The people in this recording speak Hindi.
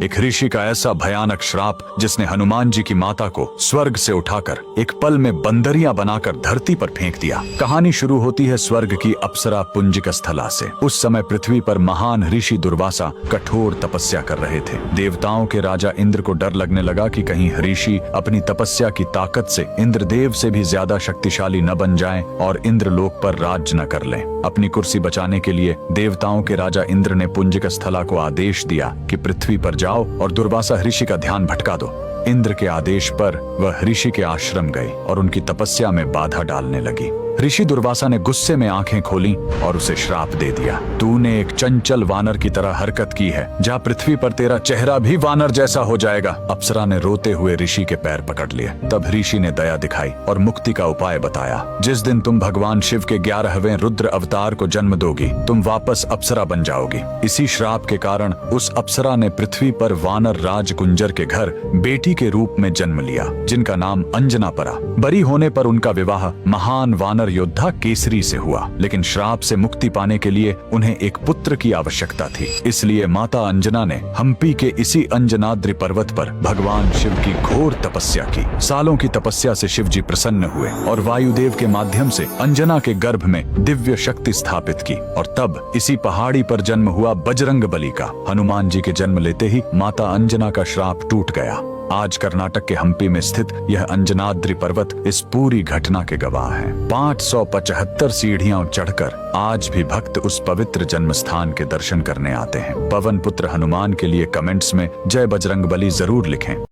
एक ऋषि का ऐसा भयानक श्राप जिसने हनुमान जी की माता को स्वर्ग से उठाकर एक पल में बंदरिया बनाकर धरती पर फेंक दिया। कहानी शुरू होती है स्वर्ग की अप्सरा पुंजिक स्थला से। उस समय पृथ्वी पर महान ऋषि दुर्वासा कठोर तपस्या कर रहे थे। देवताओं के राजा इंद्र को डर लगने लगा कि कहीं ऋषि अपनी तपस्या की ताकत से इंद्रदेव से भी ज्यादा शक्तिशाली न बन जाएं और इंद्रलोक पर राज्य न कर लें। अपनी कुर्सी बचाने के लिए देवताओं के राजा इंद्र ने पुंजिक स्थला को आदेश दिया कि पृथ्वी पर जाओ और दुर्वासा ऋषि का ध्यान भटका दो। इंद्र के आदेश पर वह ऋषि के आश्रम गए और उनकी तपस्या में बाधा डालने लगी। ऋषि दुर्वासा ने गुस्से में आंखें खोली और उसे श्राप दे दिया। तूने एक चंचल वानर की तरह हरकत की है, जा पृथ्वी पर तेरा चेहरा भी वानर जैसा हो जाएगा। अप्सरा ने रोते हुए ऋषि के पैर पकड़ लिए। तब ऋषि ने दया दिखाई और मुक्ति का उपाय बताया। जिस दिन तुम भगवान शिव के 11वें रुद्र अवतार को जन्म दोगी, तुम वापस अप्सरा बन जाओगी। इसी श्राप के कारण उस अप्सरा ने पृथ्वी पर वानर राज कुंजर के घर बेटी के रूप में जन्म लिया, जिनका नाम अंजना पड़ा। बड़ी होने पर उनका विवाह महान वानर योद्धा केसरी से हुआ, लेकिन श्राप से मुक्ति पाने के लिए उन्हें एक पुत्र की आवश्यकता थी। इसलिए माता अंजना ने हम्पी के इसी अंजनाद्रि पर्वत पर भगवान शिव की घोर तपस्या की। सालों की तपस्या से शिव जी प्रसन्न हुए और वायुदेव के माध्यम से अंजना के गर्भ में दिव्य शक्ति स्थापित की। और तब इसी पहाड़ी पर जन्म हुआ बजरंग बली का। हनुमान जी के जन्म लेते ही माता अंजना का श्राप टूट गया। आज कर्नाटक के हम्पी में स्थित यह अंजनाद्रि पर्वत इस पूरी घटना के गवाह है। 575 सीढ़ियां चढ़कर आज भी भक्त उस पवित्र जन्म स्थान के दर्शन करने आते हैं। पवन पुत्र हनुमान के लिए कमेंट्स में जय बजरंगबली जरूर लिखें।